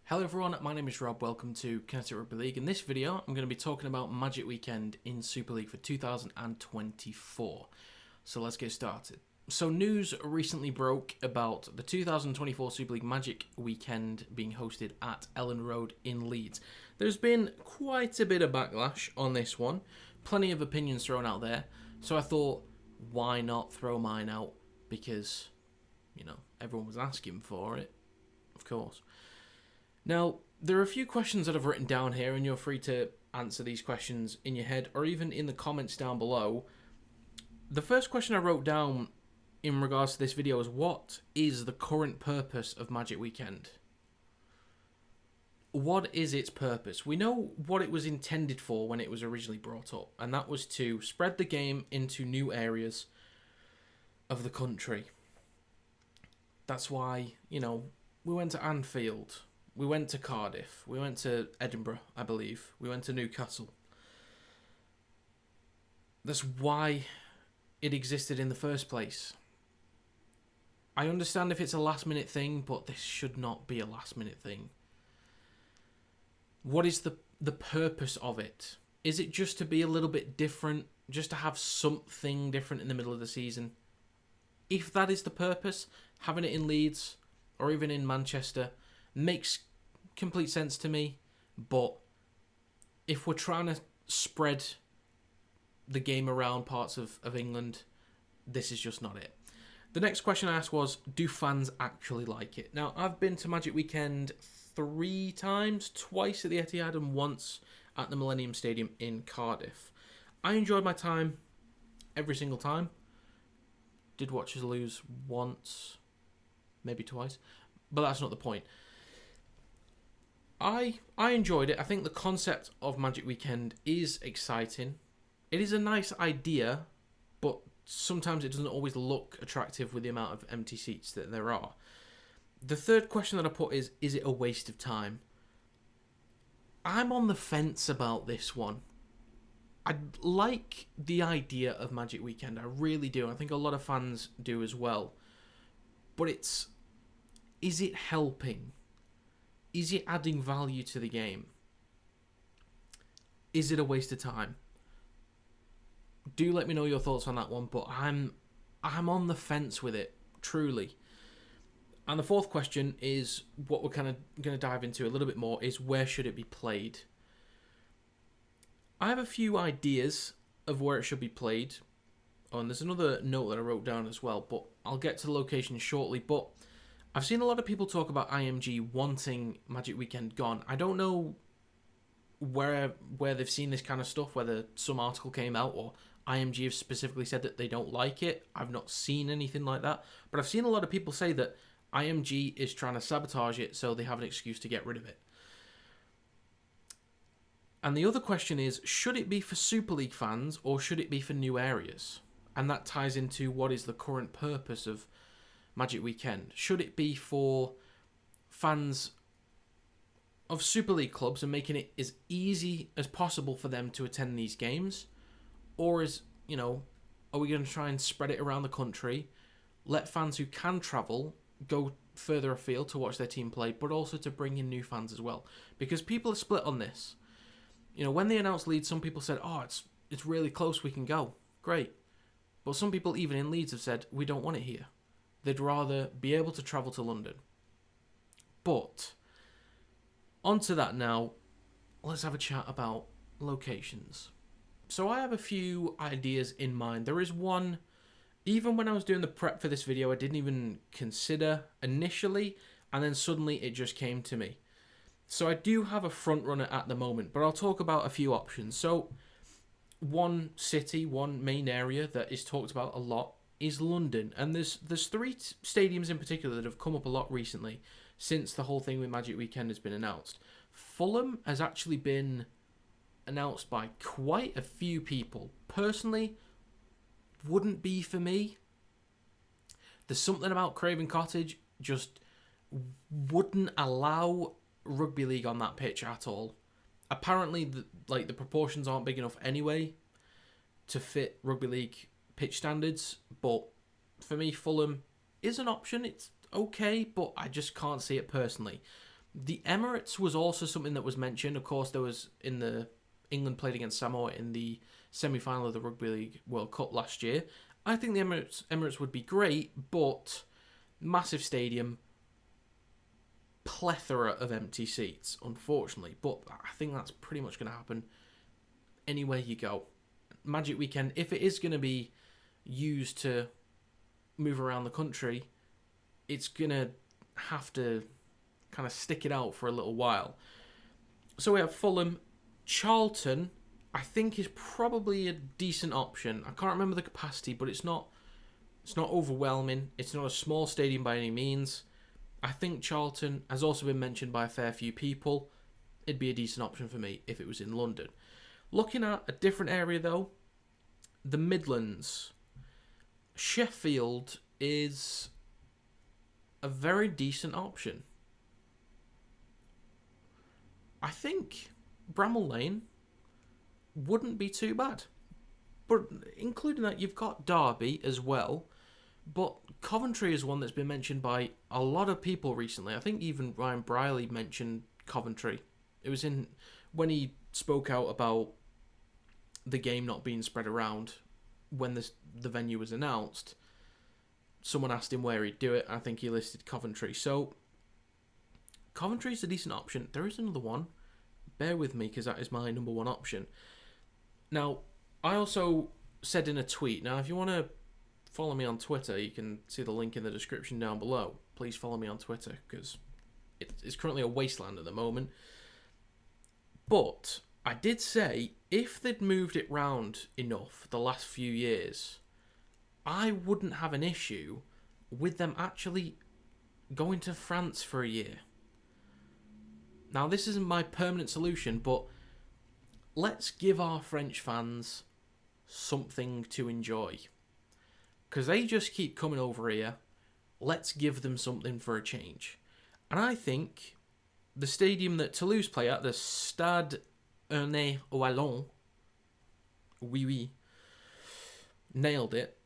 Hello everyone, my name is Rob, welcome to Kinetic Rugby League. In this video, I'm going to be talking about Magic Weekend in Super League for 2024. So let's get started. So news recently broke about the 2024 Super League Magic Weekend being hosted at Ellen Road in Leeds. There's been quite a bit of backlash on this one, plenty of opinions thrown out there, so I thought, why not throw mine out? Because, everyone was asking for it, of course. Now, there are a few questions that I've written down here, and you're free to answer these questions in your head or even in the comments down below. The first question I wrote down in regards to this video is, what is the current purpose of Magic Weekend? What is its purpose? We know what it was intended for when it was originally brought up, and that was to spread the game into new areas of the country. That's why, we went to Anfield. We went to Cardiff. We went to Edinburgh, I believe. We went to Newcastle. That's why it existed in the first place. I understand if it's a last-minute thing, but this should not be a last-minute thing. What is the purpose of it? Is it just to be a little bit different? Just to have something different in the middle of the season? If that is the purpose, having it in Leeds or even in Manchester makes complete sense to me, but if we're trying to spread the game around parts of England, this is just not it. The next question I asked was, do fans actually like it? Now, I've been to Magic Weekend 3 times, twice at the Etihad and once at the Millennium Stadium in Cardiff. I enjoyed my time every single time. Did watch us lose once, maybe twice, but that's not the point. I enjoyed it. I think the concept of Magic Weekend is exciting. It is a nice idea, but sometimes it doesn't always look attractive with the amount of empty seats that there are. The third question that I put is it a waste of time? I'm on the fence about this one. I like the idea of Magic Weekend. I really do. I think a lot of fans do as well. But is it helping? Is it adding value to the game? Is it a waste of time? Do let me know your thoughts on that one, but I'm on the fence with it, truly. And the fourth question is what we're kind of going to dive into a little bit more, is where should it be played? I have a few ideas of where it should be played. Oh, and there's another note that I wrote down as well, but I'll get to the location shortly. But I've seen a lot of people talk about IMG wanting Magic Weekend gone. I don't know where they've seen this kind of stuff, whether some article came out or IMG have specifically said that they don't like it. I've not seen anything like that. But I've seen a lot of people say that IMG is trying to sabotage it so they have an excuse to get rid of it. And the other question is, should it be for Super League fans or should it be for new areas? And that ties into what is the current purpose of Magic Weekend. Should it be for fans of Super League clubs and making it as easy as possible for them to attend these games? Or are we going to try and spread it around the country, let fans who can travel go further afield to watch their team play, but also to bring in new fans as well? Because people are split on this. When they announced Leeds, some people said, it's really close, we can go. Great. But some people, even in Leeds, have said, we don't want it here. They'd rather be able to travel to London. But, onto that now, let's have a chat about locations. So I have a few ideas in mind. There is one, even when I was doing the prep for this video, I didn't even consider initially, and then suddenly it just came to me. So I do have a front runner at the moment, but I'll talk about a few options. So one city, one main area that is talked about a lot is London. And there's 3 stadiums in particular that have come up a lot recently since the whole thing with Magic Weekend has been announced. Fulham has actually been announced by quite a few people. Personally, wouldn't be for me. There's something about Craven Cottage just wouldn't allow Rugby League on that pitch at all. Apparently, the proportions aren't big enough anyway to fit Rugby League pitch standards, but for me, Fulham is an option. It's okay, but I just can't see it personally. The Emirates was also something that was mentioned. Of course, there was England played against Samoa in the semi-final of the Rugby League World Cup last year. I think the Emirates would be great, but massive stadium, plethora of empty seats, unfortunately. But I think that's pretty much going to happen anywhere you go. Magic Weekend, if it is going to be used to move around the country, it's going to have to kind of stick it out for a little while. So we have Fulham. Charlton, I think, is probably a decent option. I can't remember the capacity, but it's not overwhelming. It's not a small stadium by any means. I think Charlton has also been mentioned by a fair few people. It'd be a decent option for me if it was in London. Looking at a different area though, the Midlands. Sheffield is a very decent option. I think Bramall Lane wouldn't be too bad. But including that, you've got Derby as well. But Coventry is one that's been mentioned by a lot of people recently. I think even Ryan Brierley mentioned Coventry. It was when he spoke out about the game not being spread around when the venue was announced. Someone asked him where he'd do it. I think he listed Coventry. So Coventry is a decent option. There is another one. Bear with me because that is my number one option. Now, I also said in a tweet, now if you want to follow me on Twitter, you can see the link in the description down below. Please follow me on Twitter because it's currently a wasteland at the moment. But I did say if they'd moved it round enough the last few years, I wouldn't have an issue with them actually going to France for a year. Now, this isn't my permanent solution, but let's give our French fans something to enjoy. Because they just keep coming over here. Let's give them something for a change. And I think the stadium that Toulouse play at, the Stade Ernest Wallon, oui, nailed it,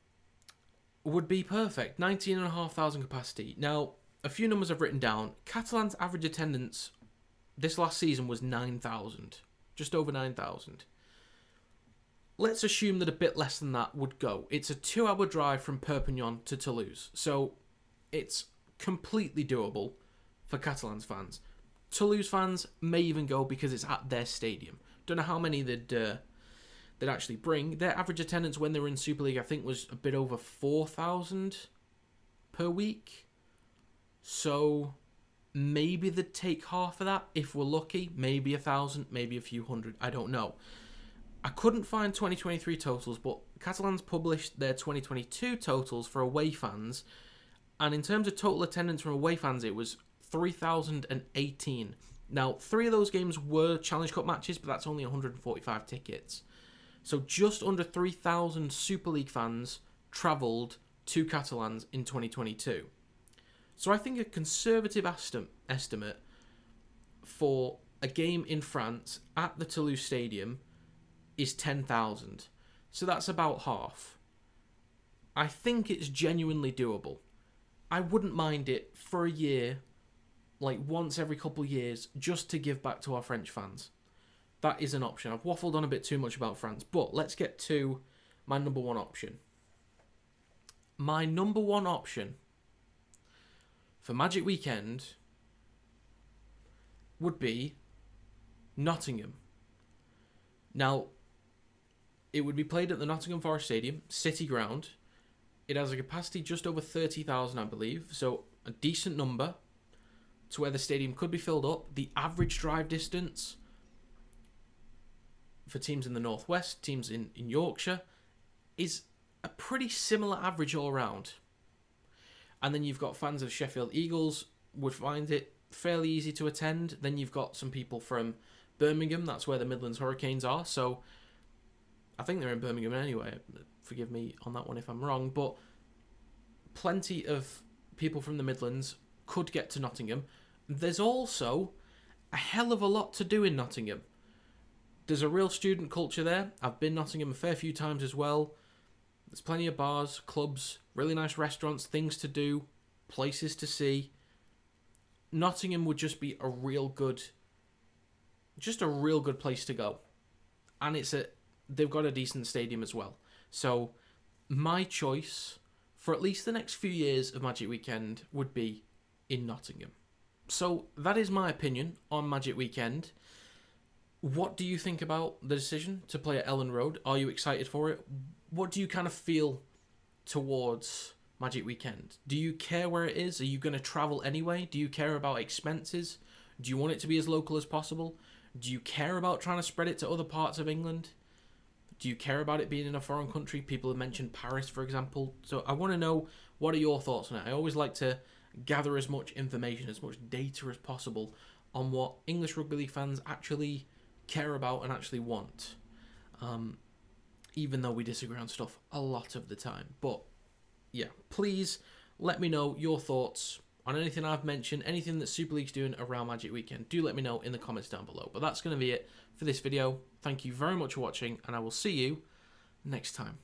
would be perfect. 19,500 capacity. Now, a few numbers I've written down. Catalan's average attendance this last season was 9,000. Just over 9,000. Let's assume that a bit less than that would go. It's a 2-hour drive from Perpignan to Toulouse. So it's completely doable for Catalans fans. Toulouse fans may even go because it's at their stadium. Don't know how many they'd actually bring. Their average attendance when they were in Super League, I think, was a bit over 4,000 per week. So maybe they'd take half of that if we're lucky. Maybe 1,000, maybe a few hundred. I don't know. I couldn't find 2023 totals, but Catalans published their 2022 totals for away fans. And in terms of total attendance from away fans, it was 3,018. Now, 3 of those games were Challenge Cup matches, but that's only 145 tickets. So just under 3,000 Super League fans travelled to Catalans in 2022. So I think a conservative estimate for a game in France at the Toulouse Stadium is 10,000. So that's about half. I think it's genuinely doable. I wouldn't mind it for a year, like once every couple of years, just to give back to our French fans. That is an option. I've waffled on a bit too much about France, but let's get to my number one option. My number one option for Magic Weekend would be Nottingham. Now, it would be played at the Nottingham Forest Stadium, City Ground. It has a capacity just over 30,000, I believe, so a decent number to where the stadium could be filled up. The average drive distance for teams in the Northwest, teams in Yorkshire, is a pretty similar average all around. And then you've got fans of Sheffield Eagles would find it fairly easy to attend. Then you've got some people from Birmingham, that's where the Midlands Hurricanes are, so I think they're in Birmingham anyway. Forgive me on that one if I'm wrong, but plenty of people from the Midlands could get to Nottingham. There's also a hell of a lot to do in Nottingham. There's a real student culture there. I've been Nottingham a fair few times as well. There's plenty of bars, clubs, really nice restaurants, things to do, places to see. Nottingham would just be a real good place to go. And they've got a decent stadium as well. So my choice for at least the next few years of Magic Weekend would be in Nottingham. So that is my opinion on Magic Weekend. What do you think about the decision to play at Ellen Road? Are you excited for it? What do you kind of feel towards Magic Weekend? Do you care where it is? Are you going to travel anyway? Do you care about expenses? Do you want it to be as local as possible? Do you care about trying to spread it to other parts of England? Do you care about it being in a foreign country? People have mentioned Paris, for example. So I want to know, what are your thoughts on it? I always like to gather as much information, as much data as possible on what English rugby league fans actually care about and actually want. Even though we disagree on stuff a lot of the time. But yeah, please let me know your thoughts on anything I've mentioned, anything that Super League's doing around Magic Weekend. Do let me know in the comments down below. But that's going to be it for this video. Thank you very much for watching, and I will see you next time.